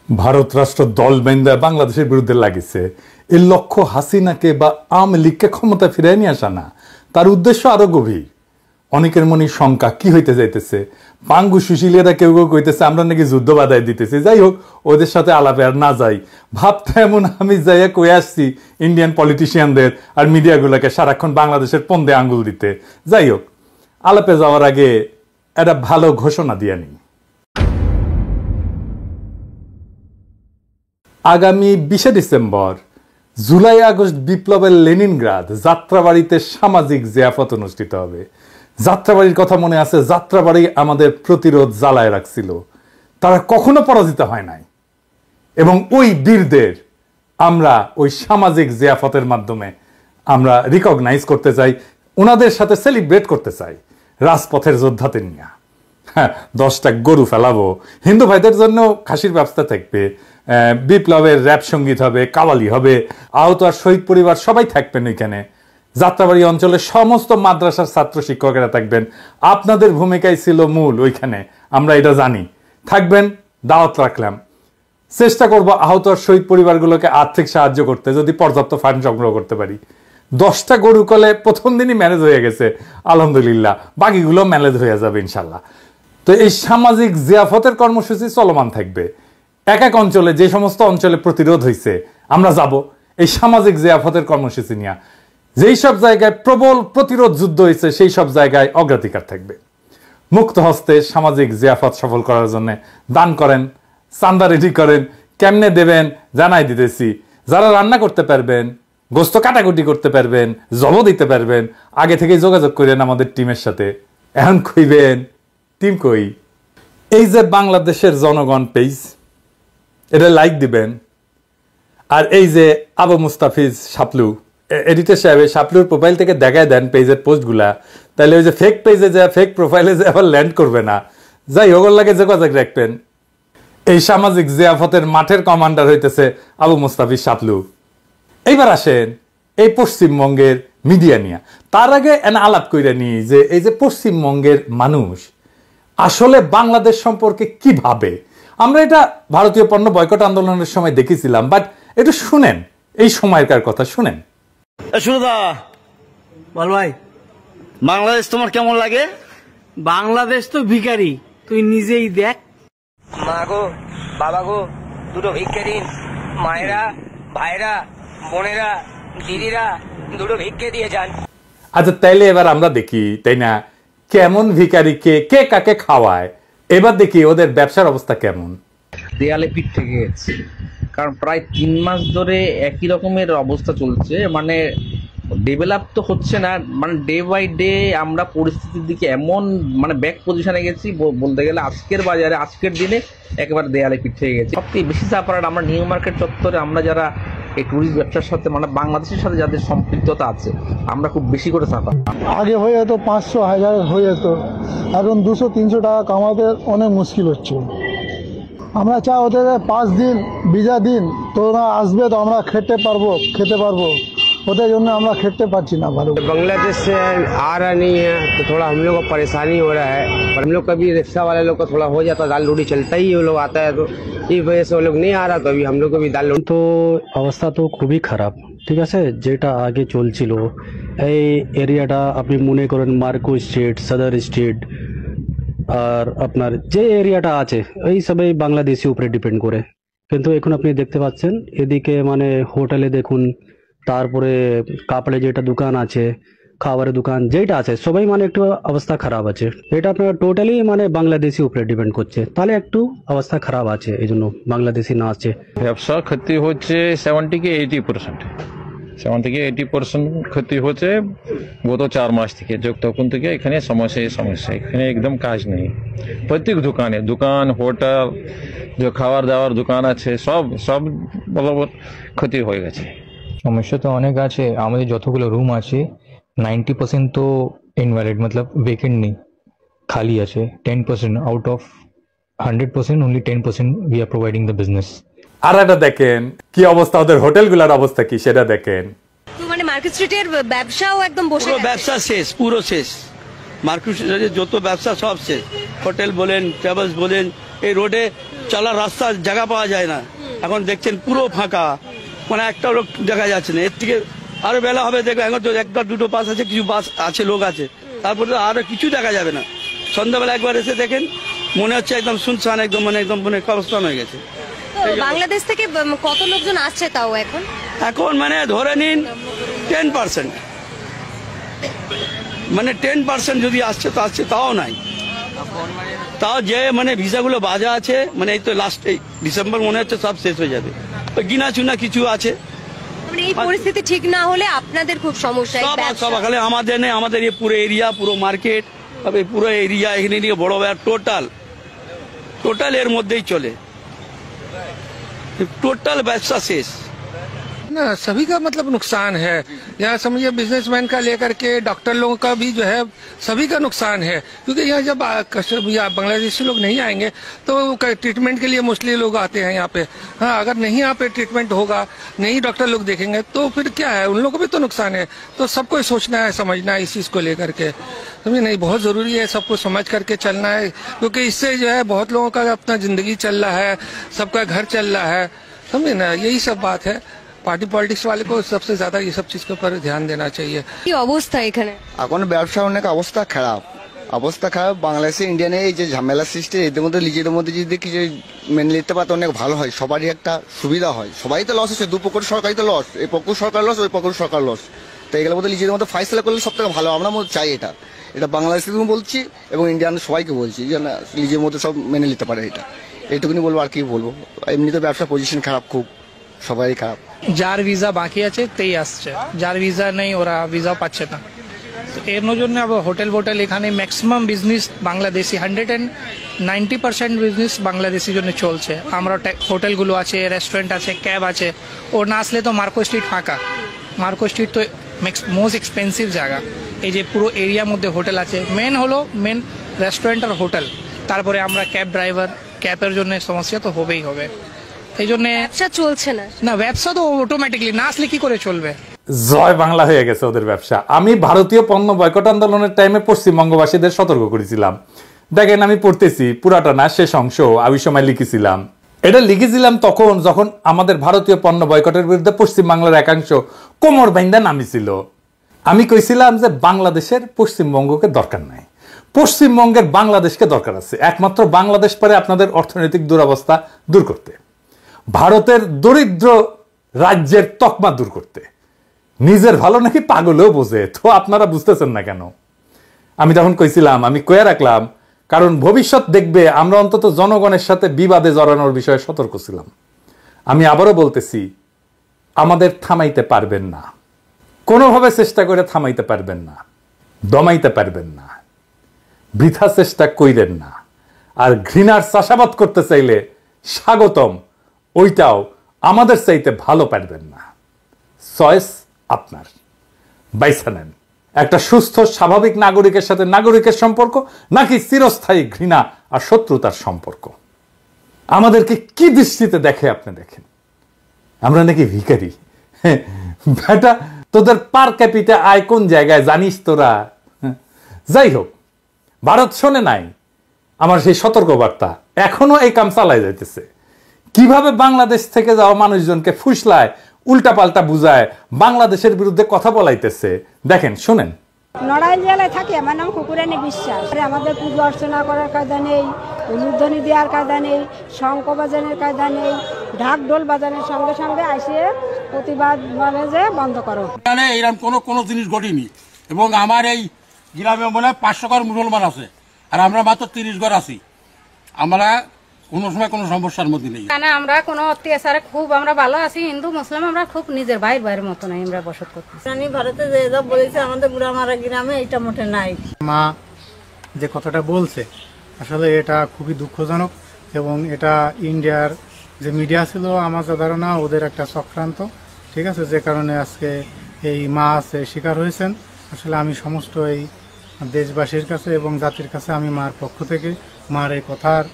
ভারত রাষ্ট্র দল বেঁধে বাংলাদেশের বিরুদ্ধে লাগিছে। এর লক্ষ্য হাসিনাকে বা আওয়ামী লীগকে ক্ষমতা ফিরিয়ে নিয়ে আসা না, তার উদ্দেশ্য আরো গভীর। অনেকের মনে শঙ্কা কি হইতে যাইতেছে, পাঙ্গু সুশীলেরা কেউ কেউ কইতেছে আমরা নাকি যুদ্ধ বাধাই দিতেছি। যাই হোক, ওদের সাথে আলাপে আর না যাই। ভাবটা এমন আমি যাইয়া কয়ে আসছি ইন্ডিয়ান পলিটিশিয়ানদের আর মিডিয়াগুলোকে সারাক্ষণ বাংলাদেশের পন্দে আঙ্গুল দিতে। যাই হোক, আলাপে যাওয়ার আগে একটা ভালো ঘোষণা দিয়ে নিই। আগামী 20 ডিসেম্বর জুলাই আগস্ট বিপ্লবের লেনিনগ্রাদ যাত্রাবাড়িতে সামাজিক জিয়াফত অনুষ্ঠিত হবে। যাত্রাবাড়ির কথা মনে আছে? যাত্রাবাড়ি আমাদের প্রতিরোধ জ্বালায় রাখছিল, তারা কখনো পরাজিত হয় নাই। এবং ওই বীরদের আমরা ওই সামাজিক জিয়াফতের মাধ্যমে আমরা রিকগনাইজ করতে চাই, ওনাদের সাথে সেলিব্রেট করতে চাই রাজপথের যোদ্ধাদের নিয়ে। হ্যাঁ, 10টা গরু ফেলাবো, হিন্দু ভাইদের জন্য খাসির ব্যবস্থা থাকবে, বিপ্লবের র্যাপ সঙ্গীত হবে, কাওয়ালি হবে, আহত আর শহীদ পরিবার সবাই থাকবেন ওইখানে। যাত্রাবাড়ি অঞ্চলের সমস্ত মাদ্রাসার ছাত্র শিক্ষকেরা থাকবেন। আপনাদের ভূমিকাই ছিল মূল ওইখানে, আমরা এটা জানি। থাকবেন, দাওয়াত রাখলাম। চেষ্টা করব আহত আর শহীদ পরিবারগুলোকে আর্থিক সাহায্য করতে, যদি পর্যাপ্ত ফান্ড সংগ্রহ করতে পারি। 10টা গরু কলে প্রথম দিনই ম্যানেজ হয়ে গেছে আলহামদুলিল্লাহ, বাকিগুলো ম্যানেজ হয়ে যাবে ইনশাল্লাহ। তো এই সামাজিক জিয়াফতের কর্মসূচি চলমান থাকবে। এক এক অঞ্চলে, যে সমস্ত অঞ্চলে প্রতিরোধ হয়েছে আমরা যাব এই সামাজিক জিয়াফতের কর্মসূচি নিয়ে। যেই সব জায়গায় প্রবল প্রতিরোধ যুদ্ধ হয়েছে সেই সব জায়গায় অগ্রাধিকার থাকবে। মুক্ত হস্তে সামাজিক জিয়াফত সফল করার জন্য দান করেন, চান্দা রেডি করেন। কেমনে দেবেন জানাই দিতেছি। যারা রান্না করতে পারবেন, গোস্ত কাটাকুটি করতে পারবেন, জব দিতে পারবেন, আগে থেকে যোগাযোগ করেন আমাদের টিমের সাথে। এখন কইবেন টিম কই? এই যে বাংলাদেশের জনগণ পেজ, এটা লাইক দিবেন। আর এই যে আবু মুস্তাফিজ শাপলু এডিটর সাহেব, শাপলুর প্রোফাইল থেকে দেখায় দেন পেজের পোস্টগুলা, তাহলে ওই যে ফেক পেজে যায়, ফেক প্রোফাইলে যে আবার ল্যান্ড করবে না। যাই হোক, লাগে যোগাযোগ রাখবেন। এই সামাজিক জিয়াফতের মাঠের কমান্ডার হইতেছে আবু মুস্তাফিজ শাপলু। এইবার আসেন এই পশ্চিমবঙ্গের মিডিয়া নিয়ে। তার আগে এনে আলাপ কইরা নিই যে এই যে পশ্চিমবঙ্গের মানুষ আসলে বাংলাদেশ সম্পর্কে কি ভাবে। আমরা এটা ভারতীয় পণ্য বয়কট আন্দোলনের সময় দেখেছিলাম, বাট একটু শুনেন এই সময়কার কথা শুনেন। সুরদা বল ভাই, বাংলাদেশ তোমার কেমন লাগে? বাংলাদেশ তো ভিখারি, তুই নিজেই দেখ। মা গো, বাবা গো, দুটো ভিক্ষে দিন। মায়েরা, ভাইরা, বোনেরা, দিদিরা দুটো ভিক্ষে দিয়ে যান। আচ্ছা, তাইলে এবার আমরা দেখি, তাই না, কেমন ভিখারিকে কে কাকে খাওয়ায়। এবার দেখি ওদের ব্যবসার অবস্থা কেমন। দেয়ালে পিঠ থেকে গেছে, কারণ প্রায় 3 মাস ধরে একই রকমের অবস্থা চলছে। মানে ডেভেলপ তো হচ্ছে না, মানে ডে বাই ডে আমরা পরিস্থিতির দিকে এমন মানে ব্যাক পজিশনে গেছি, বলতে গেলে আজকের বাজারে আজকের দিনে একেবারে দেয়ালে পিঠ থেকে গেছে। সবথেকে বেশি সাফার আমরা নিউ মার্কেট চত্বরে, আমরা যারা এই ট্যুরিস্ট ব্যবসার সাথে মানে বাংলাদেশের সাথে যাদের সম্পৃক্ততা আছে, আমরা খুব বেশি করে সাফার। আগে হয়ে যেত 500 1000 হয়ে যেত, এখন 200-300 টাকা কামাতে অনেক মুশকিল হচ্ছে। আমরা চাই ওদের 5 दिन ভিসা দিন, তোরা আসবে তো আমরা খেতে পারবো। ওদের জন্য আমরা খেতে পারছি না ভালো। बांग्लादेश से आ रहा नहीं है तो थोड़ा हम लोग को परेशानी हो रहा है। और हम लोग का भी रिक्शा वाले लोग का थोड़ा हो जाता, दाल रोटी चलता ही वो लोग आता है, तो इस वजह से वो लोग नहीं आ रहा। तो अभी हम लोग को भी दाल তো অবস্থা তো খুবই খারাপ। ঠিক আছে, যেটা আগে চলছিল এই এরিয়াটা আপনি মনে করেন মার্কো স্ট্রিট, সদর স্ট্রিট, আর আপনার যে এরিয়াটা আছে এই সবাই বাংলাদেশি উপরে ডিপেন্ড করে। কিন্তু এখন আপনি দেখতে পাচ্ছেন এদিকে মানে হোটেলে দেখুন, তারপরে কাপড়ে যেটা দোকান আছে, খাবারের দোকান যেটা আছে, সবাই মানে একটু অবস্থা খারাপ আছে। এটা আপনার টোটালি মানে বাংলাদেশি উপরে ডিপেন্ড করছে, তাহলে একটু অবস্থা খারাপ আছে, এই জন্য বাংলাদেশি না আছে। ব্যবসা ক্ষতি হচ্ছে 70 থেকে 80%, 70 থেকে 80% ক্ষতি হচ্ছে গত 4 মাস থেকে। তখন থেকে এখানে সমস্যা, এখানে একদম কাজ নেই। প্রত্যেক দোকান, হোটেল, যে খাবার দাবার দোকান আছে, সব বরাবর ক্ষতি হয়ে গেছে। সমস্যা তো অনেক আছে। আমাদের যতগুলো রুম আছে 90% তো ইনভ্যালিড, মতলব ভেকেন্ট নেই, খালি আছে। 10% out of 100%, only 10% we are providing the business. আর এটা দেখেন কি অবস্থা, ওদের হোটেলগুলোর অবস্থা কি সেটা দেখেন। তো মানে মার্কেট স্ট্রিটের ব্যবসাও একদম বসে গেছে, ব্যবসা শেষ, পুরো শেষ। মার্কেট স্ট্রিটের যত ব্যবসা সব শেষ। হোটেল বলেন, ট্রাভেলস বলেন, এই রোডে চলার রাস্তা জায়গা পাওয়া যায় না। এখন দেখছেন পুরো ফাঁকা, মানে একটা লোক দেখা যাচ্ছে না। এর থেকে আরো বেলা হবে দেখবে, এখন তো একটা দুটো বাস আছে, কিছু বাস আছে, লোক আছে, তারপরে তো আরো কিছু দেখা যাবে না। সন্ধ্যাবেলা একবার এসে দেখেন মনে হচ্ছে একদম শুনশান, একদম মানে কবরস্থান হয়ে গেছে। বাংলাদেশ থেকে কত লোকজন আসছে তাও এখন? এখন মানে ধরে নিন 10%, মানে 10% যদি আসছে তো আসছে, তাও নাই। তাও যে মানে ভিসাগুলো বাজা আছে, মানে এই তো লাস্ট এই ডিসেম্বর মনে হচ্ছে সব শেষ হয়ে যাবে। গিনা চুনা কিছু আছে। মানে এই পরিস্থিতি ঠিক না হলে আপনাদের খুব সমস্যা। সব খালি আমাদের নেই, আমাদের এই পুরো এরিয়া, পুরো মার্কেট, পুরো এরিয়া এখানে নিয়ে বড় বড় টোটাল এর মধ্যেই চলে, টোটাल ব্যবসা শেষ। ना सभी का मतलब नुकसान है। यहाँ समझिए बिजनेसमैन का लेकर के डॉक्टर लोगों का भी जो है सभी का नुकसान है, क्योंकि यहाँ जब बांग्लादेशी लोग नहीं आएंगे तो ट्रीटमेंट के लिए मोस्टली लोग आते हैं यहाँ पे। हाँ, अगर नहीं यहाँ पे ट्रीटमेंट होगा, नहीं डॉक्टर लोग देखेंगे तो फिर क्या है, उन लोगों को भी तो नुकसान है। तो सबको सोचना है, समझना है इस चीज को लेकर के। समझे नहीं, बहुत जरूरी है सबको समझ करके चलना है, क्योंकि इससे जो है बहुत लोगों का अपना जिंदगी चल रहा है, सबका घर चल रहा है। समझे ना, यही सब बात है। পার্টি পলিটিক্স वाले को सबसे ज्यादा ये सब चीज के ऊपर ध्यान देना चाहिए। কি অবস্থা এখানে? এখন ব্যবসা অনেক অবস্থা খারাপ। বাংলাদেশে ইন্ডিয়ানে এই যে ঝামেলা সৃষ্টি, এদের মধ্যে নিজেদের মধ্যে যদি কিছু মেনে নিতে পারতে অনেক ভালো হয়, সবারই একটা সুবিধা হয়। সবাই তো লস হচ্ছে, দুপক্ষ সরকারই তো লস, এই পক্ষ সরকার লস, ওই পক্ষ সরকার লস। তো এগুলোর মধ্যে নিজেদের মধ্যে ফাইসলা করলে সব থেকে ভালো। আমরা চাই এটা বাংলাদেশকে বলছি এবং ইন্ডিয়ান সবাইকে বলছি যে নিজের মধ্যে সব মেনে নিতে পারে। এইটুকুনি বলবো, আর কি বলবো। এমনিতে ব্যবসা পজিশন খারাপ, খুব সবাই খারাপ। যার ভিসা বাকি আছে তেই আসছে, যার ভিসা নেই ওরা ভিসা পাচ্ছে না। এর জন্য হোটেল এখানে maximum business Bangladeshi, 190% business Bangladeshi জন্য চলছে। আমরা হোটেলগুলো আছে, রেস্টুরেন্ট আছে, ক্যাব আছে। ও না আসলে তো মার্কো স্ট্রিট ফাঁকা। মার্কো স্ট্রিট তো মোস্ট এক্সপেন্সিভ জায়গা। এই যে পুরো এরিয়ার মধ্যে হোটেল আছে, মেন রেস্টুরেন্ট আর হোটেল। তারপরে আমরা ক্যাব ড্রাইভার, ক্যাবের জন্য সমস্যা তো হবেই হবে। এই জন্য ব্যবসা চলছে না, ব্যবসা তো অটোমেটিকলি না আসলে কি করে চলবে। জয় বাংলা হয়ে গেছে ওদের ব্যবসা। আমি ভারতীয় পণ্য বয়কট আন্দোলনের টাইমে পশ্চিমবঙ্গবাসীদের সতর্ক করেছিলাম। দেখেন আমি পড়তেছি, পুরাটা না, শেষ অংশ ওই সময় লিখেছিলাম। এটা লিখেছিলাম তখন যখন আমাদের ভারতীয় পণ্য বয়কটের বিরুদ্ধে পশ্চিমবাংলার একাংশ কোমর বাইন্দা নামিছিল। আমি কইছিলাম যে বাংলাদেশের পশ্চিমবঙ্গকে দরকার নাই, পশ্চিমবঙ্গের বাংলাদেশকে দরকার আছে। একমাত্র বাংলাদেশ পারে আপনাদের অর্থনৈতিক দুরবস্থা দূর করতে, ভারতের দরিদ্র রাজ্যের তকমা দূর করতে। নিজের ভালো নাকি পাগলেও বোঝে, তো আপনারা বুঝতেছেন না কেন? আমি তখন কইছিলাম, আমি কয়ে রাখলাম, কারণ ভবিষ্যৎ দেখবে আমরা অন্তত জনগণের সাথে বিবাদে জড়ানোর বিষয়ে সতর্ক ছিলাম। আমি আবারও বলতেছি, আমাদের থামাইতে পারবেন না, কোনোভাবে চেষ্টা করে থামাইতে পারবেন না, দমাইতে পারবেন না, বৃথা চেষ্টা কইরেন না। আর ঘৃণার চাষাবাদ করতে চাইলে স্বাগতম, ওইটাও আমাদের চাইতে ভালো পারবেন না। চয়েস আপনার, বাইসা নেন। একটা সুস্থ স্বাভাবিক নাগরিকের সাথে নাগরিকের সম্পর্ক, নাকি চিরস্থায়ী ঘৃণা আর শত্রুতার সম্পর্ক? আমাদেরকে কি দৃষ্টিতে দেখে আপনি দেখেন? আমরা নাকি ভিখারি? বেটা, তোদের পার ক্যাপিটা আয় কোন জায়গায় জানিস তোরা? যাই হোক, ভারত শোনে নাই আমার সেই সতর্কবার্তা, এখনো এই কাম চালায় যাইতেছে। কিভাবে বাংলাদেশ থেকে যাওয়া মানুষজনকে ফুসলায়, উল্টাপাল্টা বুঝায়, বাংলাদেশের বিরুদ্ধে কথা বলাইতেছে। দেখেন, শুনেন। নড়াইল জেলায় থাকি, আমার নাম কুকুরানী বিশ্বাস। আমাদের পুজো অর্চনা করার কায়দা নেই, উলুধ্বনি দেওয়ার কায়দা নেই, শঙ্খ বাজানোর কায়দা নেই, ঢাক ঢোল বাজানোর সঙ্গে সঙ্গে আসে প্রতিবাদ বলে যে বন্ধ করো। এরকম কোনো জিনিস ঘটেনি, এবং আমার এই গ্রামে মনে হয় 500 ঘর মুসলমান আছে, আর আমরা মাত্র 30 ঘর আছি। আমরা কোনো সময় কোনো সমস্যার মধ্যে নেই। আমরা কোনো অত্যাচারে খুব আমরা ভালো আছি। হিন্দু মুসলিম আমরা খুব নিজের ভাইয়ের মতো নাই আমরা বসত করতেছি। ভারতে যে সব বলেছে আমাদের বুড়ামারা গ্রামে এটা মোটে নাই। মা যে কথাটা বলছে আসলে এটা খুবই দুঃখজনক, এবং এটা ইন্ডিয়ার যে মিডিয়া ছিল আমার যা ধারণা ওদের একটা চক্রান্ত, ঠিক আছে, যে কারণে আজকে এই মা আছে শিকার হয়েছেন। আসলে আমি সমস্ত এই দেশবাসীর কাছে এবং জাতির কাছে আমি মার পক্ষ থেকে মার এই কথার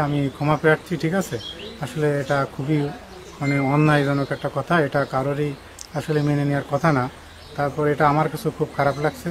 আমি ক্ষমা প্রার্থী, ঠিক আছে। আসলে এটা খুবই মানে অন্যায়জনক একটা কথা, এটা কারোরই আসলে মেনে নেওয়ার কথা না। তারপর এটা আমার কাছে খুব খারাপ লাগছে,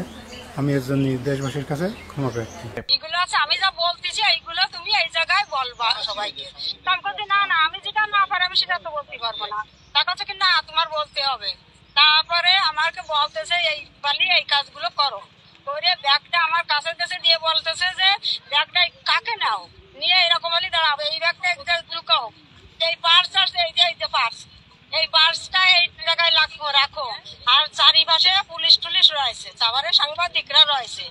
আমি এর জন্য দেশবাসীর কাছে ক্ষমা প্রার্থী। এগুলো আছে আমি যা বলতেছি এইগুলো তুমি এই জায়গায় বলবা সবাইকে। তারপরে না না আমি যেটা না পারি আমি সেটা তো বলতে পারবো না। তার কাছে কি না তোমার বলতে হবে। তারপরে আমাকে বলতেছে এই বলি এই কাজগুলো করো করে ব্যাগটা আমার কাছে কাছে দিয়ে বলতেছে যে ব্যাগটা কাকে নাও নিয়ে এরকম বলি দাঁড়াবো এই ব্যাগটা লুকাও এই পার্স আছে এই যে পার্স এই পার্সটা এই জায়গায় রাখো আর চারিপাশে পুলিশ টুলিশ রয়েছে তারপরে সাংবাদিকরা রয়েছে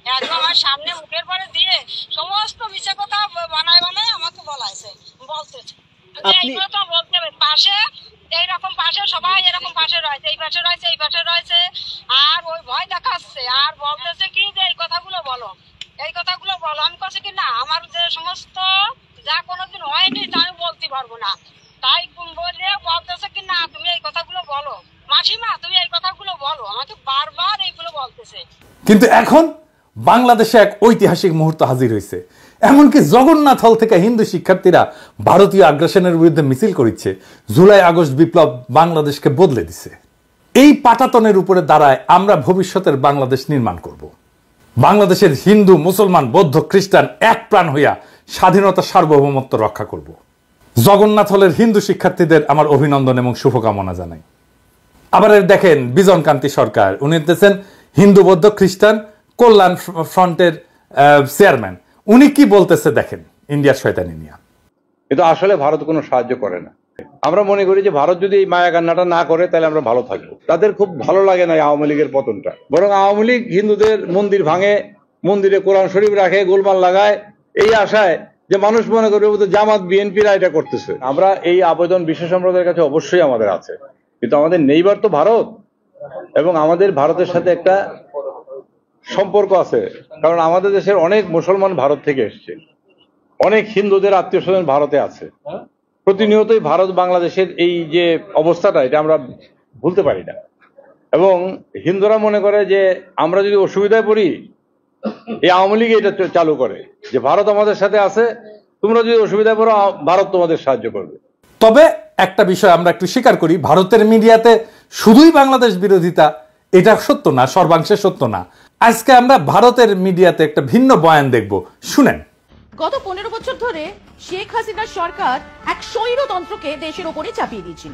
একদম আমার সামনে মুখের পরে দিয়ে সমস্ত মিছে কথা বানায় বানায় আমাকে বলতেছে এইগুলো তো বলতে হবে পাশে এইরকম পাশে সবাই এরকম পাশে রয়েছে এই পাশে রয়েছে এই পাশে রয়েছে আর ওই ভয় দেখাচ্ছে আর বলতেছে কি যে এই কথাগুলো বলো আমি কাছে কি না আমার যে সমস্ত যা কোনোদিন হয়নি তা আমি বলতে পারবো না তাই বলে বলতেছে কি না তুমি এই কথাগুলো বলো মাসিমা তুমি এই কথাগুলো বলো আমাকে বারবার এইগুলো বলতেছে। কিন্তু এখন বাংলাদেশে এক ঐতিহাসিক মুহূর্ত হাজির হয়েছে। এমনকি জগন্নাথ হল থেকে হিন্দু শিক্ষার্থীরা ভারতীয় আগ্রাসনের বিরুদ্ধে মিছিল করেছে। জুলাই আগস্ট বিপ্লব বাংলাদেশকে বদলে দিছে। এই পাটাতনের উপরে দাঁড়ায় আমরা ভবিষ্যতের বাংলাদেশ নির্মাণ করব। বাংলাদেশের হিন্দু মুসলমান বৌদ্ধ খ্রিস্টান এক প্রাণ হইয়া স্বাধীনতা সার্বভৌমত্ব রক্ষা করব। জগন্নাথ হলের হিন্দু শিক্ষার্থীদের আমার অভিনন্দন এবং শুভকামনা জানাই। আবার দেখেন বিজন কান্তি সরকার, উনি হচ্ছেন হিন্দু বৌদ্ধ খ্রিস্টান কল্যাণ ফ্রন্টের চেয়ারম্যান। উনি কি বলতেছে দেখেন ইন্ডিয়ার শয়তানি নিয়ে। কিন্তু আসলে ভারত কোনো সাহায্য করে না। আমরা মনে করি যে ভারত যদি এই মায়া কান্নাটা না করে তাহলে আমরা ভালো থাকবো। তাদের খুব ভালো লাগে না আওয়ামী লীগের পতনটা, বরং আওয়ামী লীগ হিন্দুদের মন্দির ভাঙে, মন্দিরে কোরআন শরীফ রাখে, গোলমাল লাগায় এই আশায় যে মানুষ মনে করবে জামাত বিএনপিরা এটা করতেছে। আমরা এই আবেদন বিশ্ব সম্প্রদায়ের কাছে অবশ্যই আমাদের আছে, কিন্তু আমাদের নেইবার তো ভারত এবং আমাদের ভারতের সাথে একটা সম্পর্ক আছে। কারণ আমাদের দেশের অনেক মুসলমান ভারত থেকে এসছে, অনেক হিন্দুদের আত্মীয় স্বজন ভারতে আছে। প্রতিনিয়তই ভারত বাংলাদেশের এই যে অবস্থাটা এটা আমরা ভুলতে পারি না। এবং হিন্দুরা মনে করে যে আমরা যদি অসুবিধায় পড়ি এই আওয়ামী লীগ এটা চালু করে যে ভারত আমাদের সাথে আছে, তোমরা যদি অসুবিধায় পড়ো ভারত তোমাদের সাহায্য করবে। তবে একটা বিষয় আমরা একটু স্বীকার করি, ভারতের মিডিয়াতে শুধুই বাংলাদেশ বিরোধিতা এটা সত্য না, সর্বাংশে সত্য না। আজকে আমরা ভারতের মিডিয়াতে একটা ভিন্ন বয়ান দেখব, শুনেন। গত 15 বছর ধরে শেখ হাসিনার সরকার এক স্বৈরতন্ত্রকে দেশের ওপরে চাপিয়ে দিয়েছিল।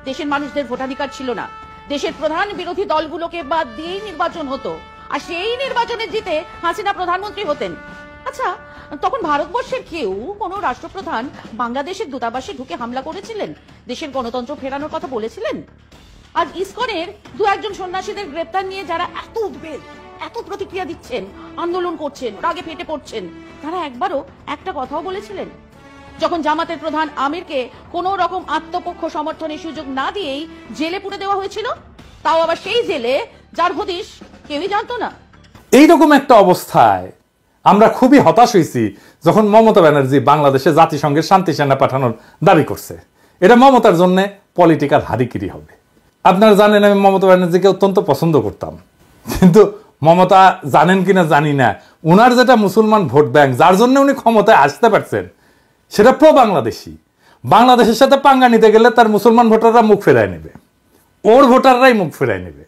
দেশের মানুষদের ভোটাধিকার ছিল না। দেশের প্রধান বিরোধী দলগুলোকে বাদ দিয়েই নির্বাচন হতো, আর সেই নির্বাচনে জিতে হাসিনা প্রধানমন্ত্রী হতেন। আচ্ছা, তখন ভারতবর্ষের কেউ কোনো রাষ্ট্রপ্রধান বাংলাদেশের দূতাবাসে ঢুকে হামলা করেছিলেন, দেশের গণতন্ত্র ফেরানোর কথা বলেছিলেন? আজ ইসকনের 2-1 সন্ন্যাসীদের গ্রেপ্তার নিয়ে যারা এত উদ্বেগ, এত প্রতিক্রিয়া দিচ্ছেন, আন্দোলন করছেন, রাগে ফেটে পড়ছেন, তারা একবারও একটা কথাও বলেছিলেন? যখন জামাতের প্রধান আমিরকে কোনো রকম আত্মপক্ষ সমর্থনের সুযোগ না দিয়েই জেলে পুরে দেওয়া হয়েছিল, তাও আবার সেই জেলে যার হদিশ কেউই জানতো না। এইরকম একটা অবস্থায় আমরা খুবই হতাশ হয়েছি যখন মমতা ব্যানার্জি বাংলাদেশে জাতিসংঘের শান্তি সেনা পাঠানোর দাবি করছে। এটা মমতার জন্য পলিটিক্যাল হারিকিরি হবে। আপনারা জানেন আমি মমতা ব্যানার্জিকে অত্যন্ত পছন্দ করতাম, কিন্তু মমতা জানেন কিনা জানি না, উনার যেটা মুসলমান ভোট ব্যাংক যার জন্য উনি ক্ষমতায় আসতে পারছেন সেটা প্রো বাংলাদেশি। বাংলাদেশের সাথে পাঙ্গা নিতে গেলে তার মুসলমান ভোটাররা মুখ ফেরায় নেবে, ওর ভোটাররাই মুখ ফেরায় নেবে।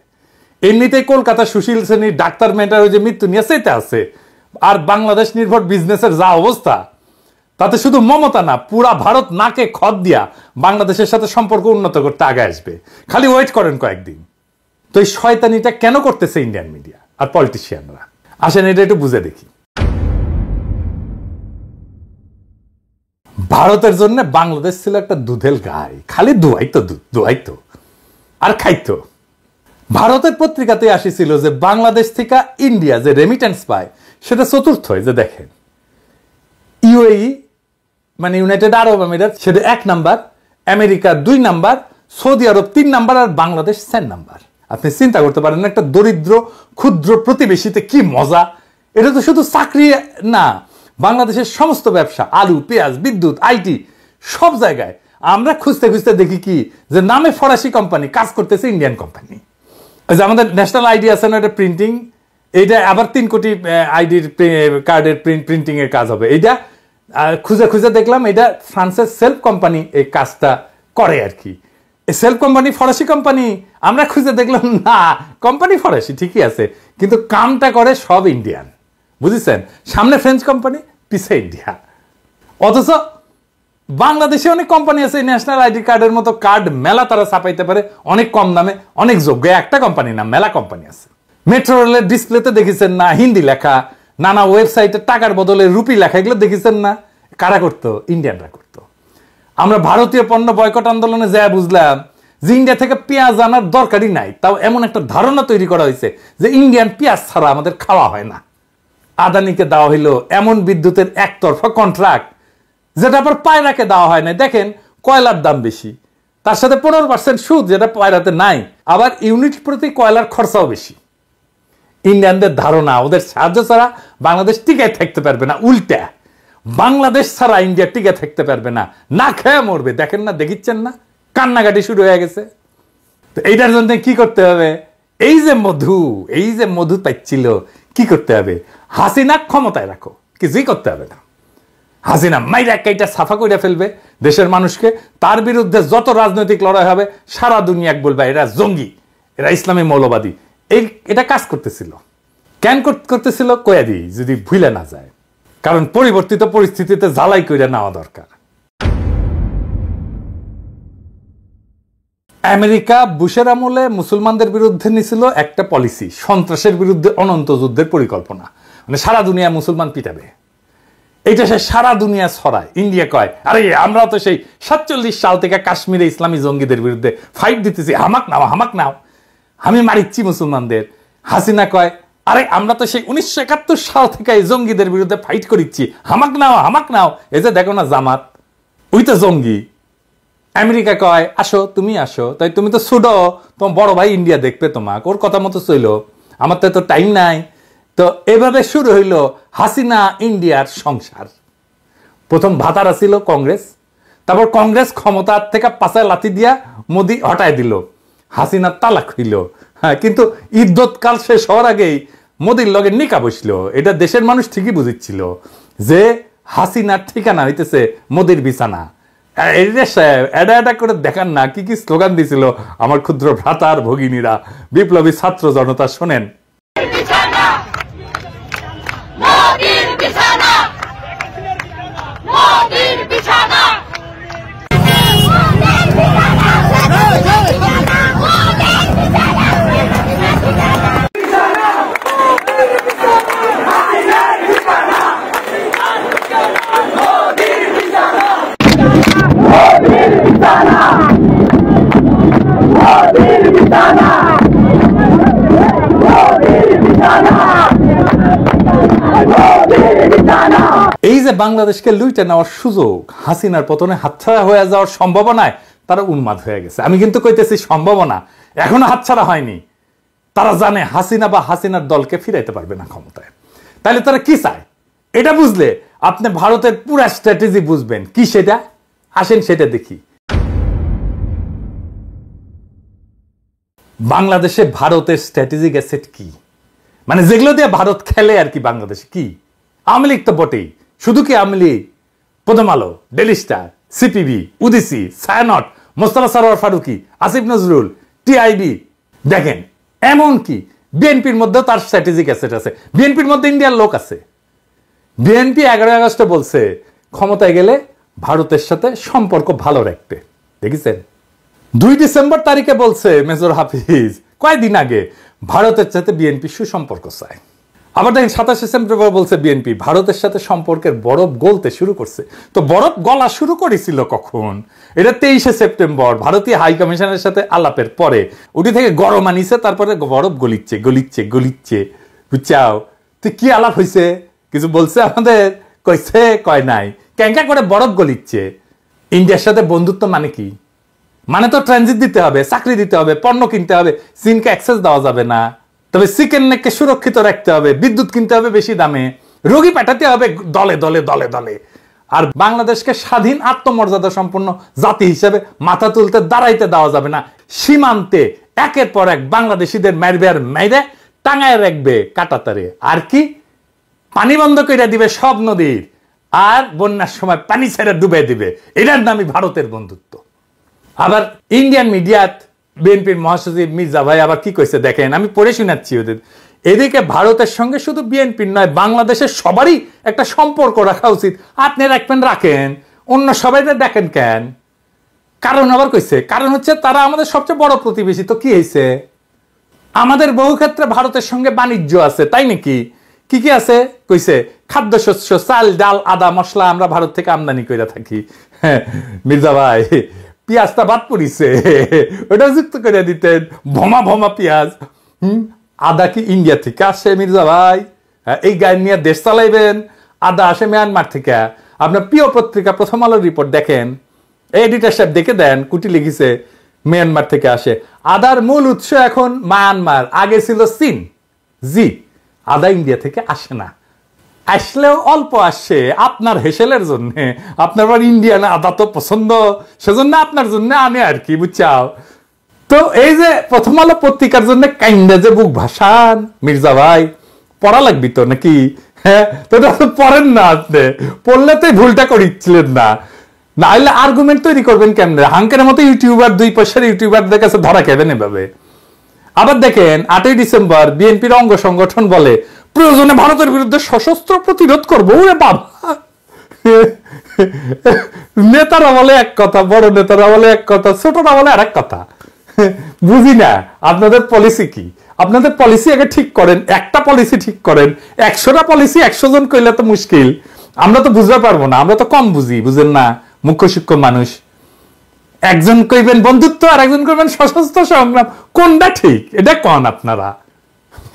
এমনিতেই কলকাতা সুশীল শ্রেণীর ডাক্তার মেয়েটার যে মৃত্যু নিয়ে সেটা আছে, আর বাংলাদেশ নির্ভর বিজনেসের যা অবস্থা, তাতে শুধু মমতা না পুরা ভারত নাকে খত দিয়া বাংলাদেশের সাথে সম্পর্ক উন্নত করতে আগে আসবে। খালি ওয়েট করেন কয়েকদিন। তো এই শয়তানিটা কেন করতেছে ইন্ডিয়ান মিডিয়া আর পলিটিশিয়ানরা? আসেন এটা একটু বুঝে দেখি। ভারতের জন্য বাংলাদেশ ছিল একটা দুধের গাই, খালি দুয়াইতো দুধ, দুয়াইতো আর খাইতো। ভারতের পত্রিকাতে আসিছিল যে বাংলাদেশ থেকে ইন্ডিয়া যে রেমিটেন্স পায় সেটা চতুর্থ। যে দেখেন ইউএই মানে ইউনাইটেড আরব আমিরাত সেটা 1 নাম্বার, আমেরিকা 2 নাম্বার, সৌদি আরব 3 নাম্বার, আর বাংলাদেশ 4 নাম্বার। আপনি চিন্তা করতে পারেন একটা দরিদ্র ক্ষুদ্র প্রতিবেশীতে কি মজা। এটা তো শুধু চাকরি না, বাংলাদেশের সমস্ত ব্যবসা, আলু পেঁয়াজ বিদ্যুৎ আইটি সব জায়গায় আমরা খুঁজতে খুঁজতে দেখি কি যে নামে ফরাসি কোম্পানি কাজ করতেছে ইন্ডিয়ান কোম্পানি। যে আমাদের ন্যাশনাল আইডি আছে না, এটা প্রিন্টিং, এইটা আবার 3 কোটি আইডির কার্ডের প্রিন্টিং এর কাজ হবে। এইটা খুঁজে খুঁজে দেখলাম এটা ফ্রান্সের সেলফ কোম্পানি এই কাজটা করে আর কি। সেলফ কোম্পানি ফরাসি কোম্পানি, আমরা খুঁজে দেখলাম না, কোম্পানি ফরাসি ঠিকই আছে, কিন্তু কামটা করে সব ইন্ডিয়ান, বুঝেছেন? সামনে ফ্রেঞ্চ কোম্পানি, পিছে ইন্ডিয়া। অথচ বাংলাদেশে অনেক কোম্পানি আছে, ন্যাশনাল আইডি কার্ডের মতো কার্ড মেলা তারা ছাপাইতে পারে অনেক কম দামে, অনেক যোগ্য। একটা কোম্পানি না, মেলা কোম্পানি আছে। মেট্রো রেলের ডিসপ্লেতে দেখেছেন না হিন্দি লেখা, নানা ওয়েবসাইটে টাকার বদলে রুপি লেখা, এগুলো দেখেছেন না? কারা করতো? ইন্ডিয়ানরা করতো। আমরা ভারতীয় পণ্য বয়কট আন্দোলনে যা বুঝলাম যে ইন্ডিয়া থেকে পেঁয়াজ আনার দরকারই নাই, তাও এমন একটা ধারণা তৈরি করা হয়েছে যে ইন্ডিয়ান পেঁয়াজ ছাড়া আমাদের খাওয়া হয় না। আদানিকে দেওয়া হইলো এমন বিদ্যুতের একতরফা কন্ট্রাক্ট যেটা আবার পায়রাকে দেওয়া হয় না। দেখেন কয়লার দাম বেশি, তার সাথে 15% সুদ যেটা পায়রাতে নাই, আবার ইউনিট প্রতি কয়লার খরচাও বেশি। ইন্ডিয়ানদের ধারণা ওদের সাহায্য ছাড়া বাংলাদেশ টিকে থাকতে পারবে না, উল্টা বাংলাদেশ ছাড়া ইন্ডিয়া টিকে থাকতে পারবে না, না খেয়ে মরবে। দেখেন না, দেখিচ্ছেন না, কান্নাকাটি শুরু হয়ে গেছে। তো এইটার জন্য কি করতে হবে? এই যে মধু পাইছিল, কি করতে হবে? হাসিনা ক্ষমতায় রাখো, কিছুই করতে হবে না। হাসিনা মাইরা কাইটা সাফা করে ফেলবে দেশের মানুষকে, তার বিরুদ্ধে যত রাজনৈতিক লড়াই হবে সারা দুনিয়া বলবে এরা জঙ্গি, এরা ইসলামী মৌলবাদী। এটা কাজ করতেছিল। কেন করতেছিল কয়া দিই, যদি ভুলে না যায়, কারণ পরিবর্তিত পরিস্থিতিতে জ্বালাই করে নেওয়া দরকার। আমেরিকা বুশের আমলে মুসলমানদের বিরুদ্ধে নিছিল একটা পলিসি, সন্ত্রাসের বিরুদ্ধে অনন্ত যুদ্ধের পরিকল্পনা, মানে সারা দুনিয়া মুসলমান পিটাবে। এইটা সে সারা দুনিয়া ছড়ায়। ইন্ডিয়া কয় আরে আমরা তো সেই 47 সাল থেকে কাশ্মীরে ইসলামী জঙ্গিদের বিরুদ্ধে ফাইট দিতেছি, হামাক নাও, আমি মারিচ্ছি মুসলমানদের। হাসিনা কয় আরে আমরা তো সেই 1971 সাল থেকে এই জঙ্গিদের বিরুদ্ধে ফাইট করিচ্ছি, হামাক নাও। এই যে দেখো না জামাত, ওই তো জঙ্গি। আমেরিকা কয় আসো, তুমি আসো, তাই তুমি তো ছোট, তোমার বড় ভাই ইন্ডিয়া দেখবে তোমাকে, ওর কথা মতো চইল, আমার তো এত টাইম নাই। তো এভাবে শুরু হইল হাসিনা ইন্ডিয়ার সংসার। প্রথম ভাতারা ছিল কংগ্রেস, তারপর কংগ্রেস ক্ষমতার থেকে পাশায় লাথি দিয়া মোদি হটায় দিল, হাসিনা তালাক হইল। হ্যাঁ, কিন্তু ইদ্যৎকাল শেষ হওয়ার আগেই মোদির লগে নিকা বসল। এটা দেশের মানুষ ঠিকই বুঝেছিল যে হাসিনার ঠিকানা হইতেছে মোদির বিছানা। এটা করে দেখান না কি কি স্লোগান দিছিল আমার ক্ষুদ্র ভ্রাতার ভগিনীরা, বিপ্লবী ছাত্র জনতা। শোনেন, এই যে বাংলাদেশকে লুইটে নেওয়ার সুযোগ, হাসিনার পতনে হাতছাড়া হয়ে যাওয়ার সম্ভাবনায় তারা উন্মাদ হয়ে গেছে। আমি কিন্তু কইতেছি সম্ভাবনা, এখনো হাতছাড়া হয়নি। তারা জানে হাসিনা বা হাসিনার দলকে ফিরাইতে পারবে না ক্ষমতায়। তাহলে তারা কি চায় এটা বুঝলে আপনি ভারতের পুরা স্ট্র্যাটেজি বুঝবেন। কি সেটা? আসেন সেটা দেখি। বাংলাদেশে ভারতের স্ট্র্যাটেজিক অ্যাসেট কি, মানে যেগুলো দিয়ে ভারত খেলে আর কি। বাংলাদেশে কি আওয়ামী লীগ তো বটেই, শুধু কি আওয়ামী লীগ, প্রথম আলো, ডেলি স্টার, সিপিবি, উদিসি, ছায়ানট, মোস্তফা সরোয়ার ফারুকি, আসিফ নজরুল, টিআইবি। দেখেন এমন কি বিএনপির মধ্যেও তার স্ট্র্যাটেজিক অ্যাসেট আছে। বিএনপির মধ্যে ইন্ডিয়ার লোক আছে। বিএনপি 11 আগস্টে বলছে ক্ষমতায় গেলে ভারতের সাথে সম্পর্ক ভালো রাখবে। দেখেছেন 2 ডিসেম্বর তারিখে বলছে মেজর হাফিজ কয়েকদিন আগে ভারতের সাথে বিএনপি সুসম্পর্ক চায়। আবার দেখেন 27 সেপ্টেম্বর বলছে বিএনপি ভারতের সাথে সম্পর্কের বরফ গলতে শুরু করছে। তো বরফ গলা শুরু করেছিল কখন? এটা 23 সেপ্টেম্বর ভারতীয় হাই কমিশনের সাথে আলাপের পরে উঠি থেকে গরম আনিছে, তারপরে বরফ গলিচ্ছে। বুঝছাও তুই কি আলাপ হয়েছে? কিছু বলছে আমাদের? কইছে কয় নাই। ক্যাঙ্কা করে বরফ গলিচ্ছে। ইন্ডিয়ার সাথে বন্ধুত্ব মানে কি? মানে তো ট্রানজিট দিতে হবে, চাকরি দিতে হবে, পণ্য কিনতে হবে, চীনকে অ্যাক্সেস দেওয়া যাবে না। তবে চিকেন নেককে সুরক্ষিত রাখতে হবে, বিদ্যুৎ কিনতে হবে বেশি দামে, রোগী পাঠাতে হবে দলে দলে। আর বাংলাদেশকে স্বাধীন আত্মমর্যাদা সম্পন্ন জাতি হিসেবে মাথা তুলতে দাঁড়াইতে দেওয়া যাবে না। সীমান্তে একের পর এক বাংলাদেশিদের মাইরে টাঙায় রাখবে কাটাতারে। আর কি পানি বন্ধ করে দিবে সব নদীর, আর বন্যার সময় পানি ছেড়ে ডুবে দিবে। এটার নামই ভারতের বন্ধুত্ব। আবার ইন্ডিয়ান মিডিয়াত বিএনপির মহাসচিব মির্জা ভাই আবার কি কইছে দেখেন, আমি পড়ে শোনাচ্ছি ওদের। এদিকে ভারতের সঙ্গে শুধু বিএনপির নয়, বাংলাদেশের সবারই একটা সম্পর্ক রাখা উচিত। আপনি রাখেন, অন্য সবাই দেখেন কেন? কারণ আবার কইছে, কারণ হচ্ছে তারা আমাদের সবচেয়ে বড় প্রতিবেশী। তো কি হয়েছে, আমাদের বহু ক্ষেত্রে ভারতের সঙ্গে বাণিজ্য আছে, তাই নাকি? কি কি আছে কইছে, খাদ্যশস্য, চাল, ডাল, আদা, মশলা আমরা ভারত থেকে আমদানি করে থাকি। হ্যাঁ মির্জা ভাই, পেঁয়াজটা বাদ পড়িছে, ওটা যুক্ত করে দিতেন, ভমা ভমা পেঁয়াজ। আদা কি ইন্ডিয়া থেকে আসে মির্জা ভাই? এই গাড়ি নিয়ে দেশ চালাইবেন? আদা আসে মিয়ানমার থেকে। আপনার প্রিয় পত্রিকা প্রথম আলোর রিপোর্ট দেখেন, এডিটর সাহেব দেখে দেন, কুটি লিখেছে মিয়ানমার থেকে আসে। আদার মূল উৎস এখন মায়ানমার, আগে ছিল চীন। জি, আদা ইন্ডিয়া থেকে আসে না, আসলেও অল্প আসে আপনার হেসেলের জন্য। আপনার ইন্ডিয়ান আদা তো পছন্দ, সেজন্য আপনার জন্য আনে আর কি, বুঝছাও? তো এই যে প্রথম আলো পত্রিকার জন্য কাইন্ডা যে বুক ভাসান মির্জা ভাই, পড়া লাগবি তো নাকি? হ্যাঁ, তো পড়েন না, আপনি পড়লে তো ভুলটা করিচ্ছিলেন না, না হলে আর্গুমেন্ট তৈরি করবেন কেমনে? হাঙ্কের মতো ইউটিউবার, 2 পয়সার ইউটিউবারদের কাছে ধরা খেবেন এভাবে। আবার দেখেন 8ই ডিসেম্বর বিএনপির অঙ্গ সংগঠন বলে প্রয়োজনে ভারতের বিরুদ্ধে সশস্ত্র প্রতিরোধ করবো। ওরে বাবা, নেতারা বলে এক কথা, বড় নেতারা বলে এক কথা, ছোটরা বলে আরেক কথা। বুঝি না আপনাদের পলিসি কি? আপনাদের পলিসি আগে ঠিক করেন, একটা পলিসি ঠিক করেন। 100টা পলিসি 100 জন কইলে তো মুশকিল, আমরা তো বুঝতে পারবো না, আমরা তো কম বুঝি, বুঝেন না, মুখ্য শিক্ষক মানুষ। একজন কইবেন বন্ধুত্ব আর একজন কইবেন সশস্ত্র সংগ্রাম, কোনটা ঠিক এটা কন আপনারা?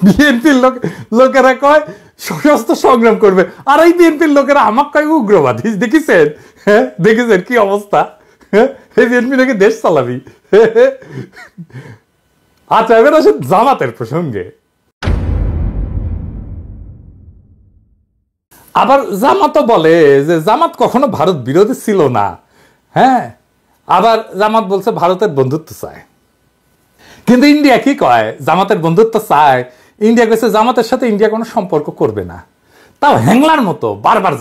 বিএনপির লোকেরা কয় সশস্ত্র সংগ্রাম করবে, আর এই বিএনপির লোকেরা আমাকে কয় উগ্রবাদী। দেখেছেন? হ্যাঁ দেখেছেন কি অবস্থা? এই বিএনপি নাকি দেশ চালাবি। আচ্ছা, এবার আসেন জামাতের প্রসঙ্গে। আবার জামাতও বলে যে জামাত কখনো ভারত বিরোধী ছিল না। হ্যাঁ, আবার জামাত বলছে ভারতের বন্ধুত্ব চায়, কিন্তু ইন্ডিয়া কি কয়? জামাতের বন্ধুত্ব চায়, ইন্ডিয়া কইছে জামাতের সাথে ইন্ডিয়া কোনো সম্পর্ক করবে না। তাও হ্যাংলার মতো বারবার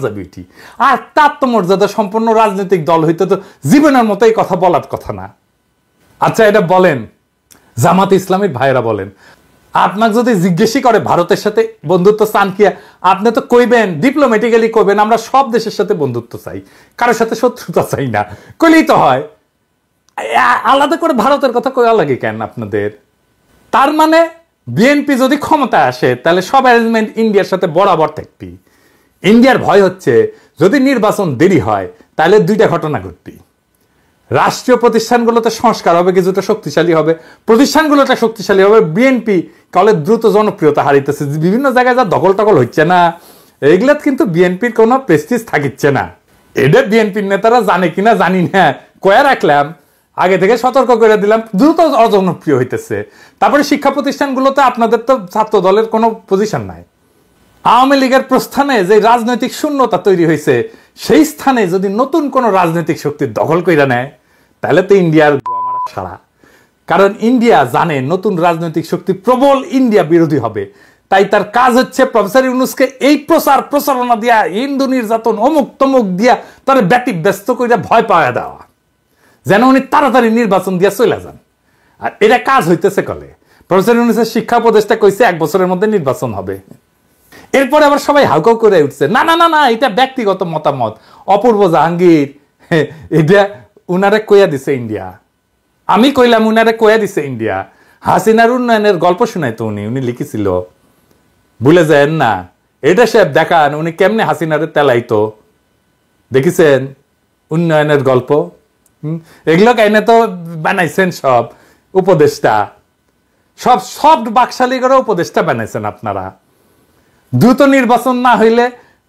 যাবি এটি। আর তার তো মর্যাদা সম্পন্ন রাজনৈতিক দল হইতে তো জীবনের মতো এই কথা বলার কথা না। আচ্ছা, এটা বলেন জামাত ইসলামের ভাইয়েরা বলেন, আপনাকে যদি জিজ্ঞেসই করে ভারতের সাথে বন্ধুত্ব চান কি, আপনি তো কইবেন, ডিপ্লোম্যাটিক্যালি কইবেন আমরা সব দেশের সাথে বন্ধুত্ব চাই, কারোর সাথে শত্রুতা চাই না, কইলেই তো হয়। আলাদা করে ভারতের কথা কইয়া লাগে কেন আপনাদের? তার মানে বিএনপি যদি ক্ষমতায় আসে তাহলে সব অ্যারেঞ্জমেন্ট ইন্ডিয়ার সাথে বরাবর থাকবি। ইন্ডিয়ার ভয় হচ্ছে যদি নির্বাচন দেরি হয় তাহলে 2টা ঘটনা ঘটবি। রাষ্ট্রীয় প্রতিষ্ঠানগুলোতে সংস্কার হবে, কিছুটা শক্তিশালী হবে, প্রতিষ্ঠানগুলোটা শক্তিশালী হবে। বিএনপি কলে দ্রুত জনপ্রিয়তা হারিতেছে, বিভিন্ন জায়গায় যা দখল টকল হচ্ছে না, এগুলা কিন্তু বিএনপির কোনো প্রেস্টিজ থাকিচ্ছে না। এটা বিএনপির নেতারা জানে কিনা জানি না, কয়া রাখলাম, আগে থেকে সতর্ক করে দিলাম, দ্রুত অজনপ্রিয় হইতেছে। তারপরে শিক্ষা প্রতিষ্ঠানগুলোতে আপনাদের তো ছাত্র দলের কোনো পজিশন নাই। আওয়ামী লীগের প্রস্থানে যে রাজনৈতিক শূন্যতা তৈরি হয়েছে, সেই স্থানে যদি নতুন কোন রাজনৈতিক শক্তি দখল করে নেয় তাহলে তো ইন্ডিয়ার সারা। কারণ ইন্ডিয়া জানে নতুন রাজনৈতিক শক্তি প্রবল ইন্ডিয়া বিরোধী হবে, তাই তার কাজ হচ্ছে প্রফেসর ইউনূসকে এই প্রচারণা দিয়া, হিন্দু নির্যাতন, অমুক তমুক দিয়া তার ব্যস্ত করে ভয় পাওয়া দেওয়া, যেন উনি তাড়াতাড়ি নির্বাচন দিয়া চলে যান। আর এটা কাজ হইতেছে কলে। প্রফেসর ইউনূসের শিক্ষা উপদেষ্টা কইছে 1 বছরের মধ্যে নির্বাচন হবে। এরপরে আবার সবাই হাউকাউ করে উঠছে, না না না না, এটা ব্যক্তিগত মতামত, অপূর্ব জাহাঙ্গীর এটা উনারে কইয়া দিছে ইন্ডিয়া। আমি কইলাম উনারে কইয়া দিছে ইন্ডিয়া। হাসিনার উন্নয়নের গল্প শুনাইতো উনি লিখেছিল, ভুলে যায় না? এটা সাহেব দেখান উনি কেমনে হাসিনারে তেলাইতো, দেখেছেন উন্নয়নের গল্প? এগুলো কাইনে তো বানাইছেন সব উপদেষ্টা, সব বাকশালী করে উপদেষ্টা বানাইছেন আপনারা। দ্রুত নির্বাচন না হইলে,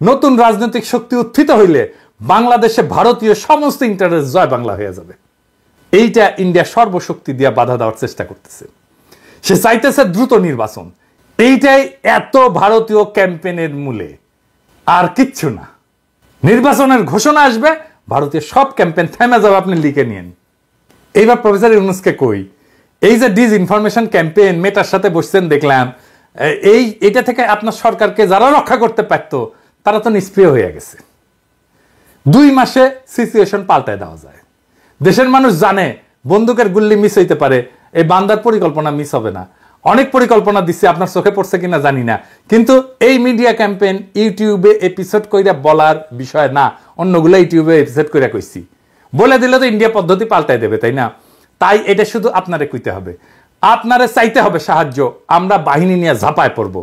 নতুন রাজনৈতিক শক্তি উত্থিত হইলে বাংলাদেশে ভারতীয় সমস্ত ইন্টারেস্ট জয় বাংলা হয়ে যাবে। এইটা ইন্ডিয়া সর্বশক্তি দিয়ে বাধা দেওয়ার চেষ্টা করতেছে। সে চাইতেছে দ্রুত নির্বাচন। এইটাই এত ভারতীয় ক্যাম্পেইনের মূলে, আর কিচ্ছু না। নির্বাচনের ঘোষণা আসবে, ভারতীয় সব ক্যাম্পেইন থেমে যাবে, আপনি লিখে নিন। এইবার প্রফেসর ইউনূসকে কই, এই যে ডিসইনফরমেশন ক্যাম্পেইন, মেটার সাথে বসছেন দেখলাম, এইটা থেকে আপনার সরকারকে যারা রক্ষা করতে পারত তারা তো নিষ্ক্রিয় হয়ে গেছে। 2 মাসে সিচুয়েশন পাল্টায় দেওয়া যায়। দেশের মানুষ জানে বন্দুকের গুল্লি মিস হইতে পারে, এই বান্দার পরিকল্পনা মিস হবে না। অনেক পরিকল্পনা দিচ্ছে, আপনার চোখে পড়ছে কিনা জানি না, কিন্তু এই মিডিয়া ক্যাম্পেইন ইউটিউবে এপিসোড কইরা বলার বিষয় না, অন্যগুলো ইউটিউবে এপিসোড কইরা কইছি। বলে দিলে তো ইন্ডিয়া পদ্ধতি পাল্টাই দেবে, তাই না? তাই এটা শুধু আপনারে কইতে হবে, আপনারে চাইতে হবে সাহায্য, আমরা বাহিনী নিয়ে ঝাঁপায় পড়ব।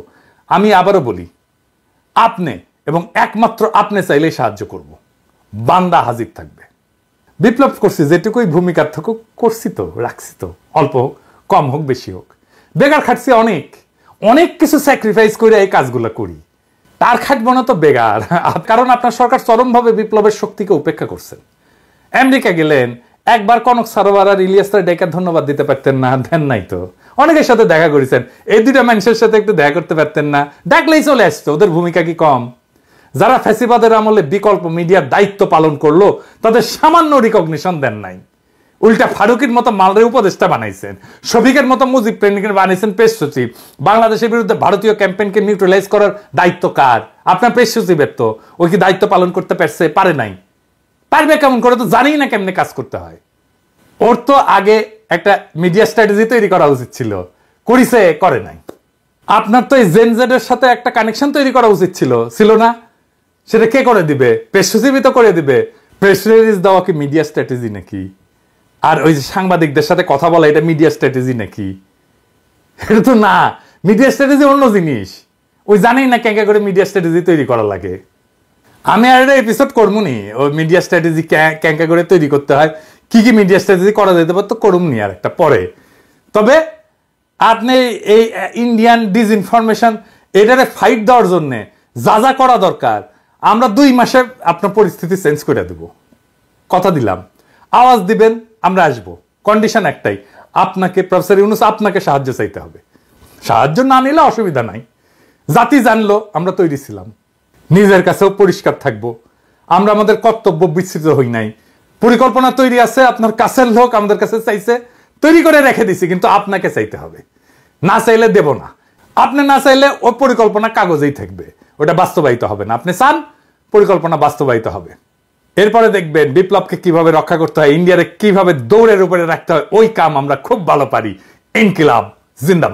আমি আবারও বলি, আপনি এবং একমাত্র আপনি চাইলেই সাহায্য করব, বান্দা হাজির থাকবে। বিপ্লব করছি যেটুকুই ভূমিকার থাকুক করছি তো, রাখছি তো, অল্প হোক কম হোক বেশি হোক। বেগার খাটছি অনেক, অনেক কিছু স্যাক্রিফাইস করে এই কাজগুলো করি, তার খাটবো না তো বেগার। কারণ আপনার সরকার চরমভাবে বিপ্লবের শক্তিকে উপেক্ষা করছেন। আমেরিকা গেলেন, একবার কনক সারোয়ার আর ইলিয়াসরা ডেকে ধন্যবাদ দিতে পারতেন না? দেন নাই তো। অনেকের সাথে দেখা করেছেন, এই দুইটা মানুষের সাথে একটু দেখা করতে পারতেন না? ডাকলেই চলে আসতো, ওদের ভূমিকা কি কম? যারা ফ্যাসিবাদের আমলে বিকল্প মিডিয়ার দায়িত্ব পালন করলো তাদের সামান্য রিকগনিশন দেন নাই। উল্টা ফারুকের মতো মালরের উপদেষ্টা বানাইছেন, শফিকের মতো মুজিব প্রেমিকের বানাইছেন প্রেস সচিব। বাংলাদেশের বিরুদ্ধে ভারতীয় ক্যাম্পেইনকে নিউট্রালাইজ করার দায়িত্ব কার? আপনার প্রেস সচিবের। তো ওই কি দায়িত্ব পালন করতে পারছে? পারে নাই। পারবে কেমন করে? তো জানি না কেমনে কাজ করতে হয়। ওর তো আগে একটা মিডিয়া স্ট্র্যাটেজি তৈরি করা উচিত ছিল, করিছে? করে নাই। আপনার তো এই জেনজেডের সাথে একটা কানেকশন তৈরি করা উচিত ছিল না? সেটা কে করে দিবে? প্রেস সচিবই তো করে দিবে। প্রেস রিলিজ দেওয়া কি মিডিয়া স্ট্র্যাটেজি নাকি? আর ওই যে সাংবাদিকদের সাথে কথা বলা, এটা মিডিয়া স্ট্র্যাটেজি নাকি? এটা তো না, মিডিয়া স্ট্র্যাটেজি অন্য জিনিস। ওই জানেই না ক্যাঙ্কা করে মিডিয়া স্ট্র্যাটেজি তৈরি করা লাগে। আমি আর একটা এপিসোড করবো নি ওই মিডিয়া স্ট্র্যাটেজি ক্যাঙ্কা করে তৈরি করতে হয়, কি কি মিডিয়া স্ট্র্যাটেজি করা যেতে পারতো, করুম নি আর একটা পরে। তবে আপনি এই ইন্ডিয়ান ডিসইনফরমেশন এটারে ফাইট দেওয়ার জন্য যা যা করা দরকার আমরা 2 মাসে আপনার পরিস্থিতি চেঞ্জ করে দেব, কথা দিলাম। আওয়াজ দিবেন, আমরা আসবো। কন্ডিশন একটাই, আপনাকে প্রফেসর ইউনূস আপনাকে সাহায্য চাইতে হবে। সাহায্য না নিলে অসুবিধা নাই, জাতি জানলো আমরা তৈরি ছিলাম। নিজের কাছেও পরিষ্কার থাকবো, আমরা আমাদের কর্তব্য বিস্তৃত হই নাই। পরিকল্পনা তৈরি আছে, আপনার কাছের লোক আমাদের কাছে চাইছে, তৈরি করে রেখে দিছি, কিন্তু আপনাকে চাইতে হবে। না চাইলে দেব না। আপনি না চাইলে ওই পরিকল্পনা কাগজেই থাকবে, ওটা বাস্তবায়িত হবে না। আপনি চান, পরিকল্পনা বাস্তবায়িত হবে। এরপরে দেখবেন বিপ্লবকে কিভাবে রক্ষা করতে হয়, ইন্ডিয়ারে কিভাবে দৌড়ের উপরে রাখতে হয়, ওই কাম আমরা খুব ভালো পারি। ইনকিলাব জিন্দাবাদ।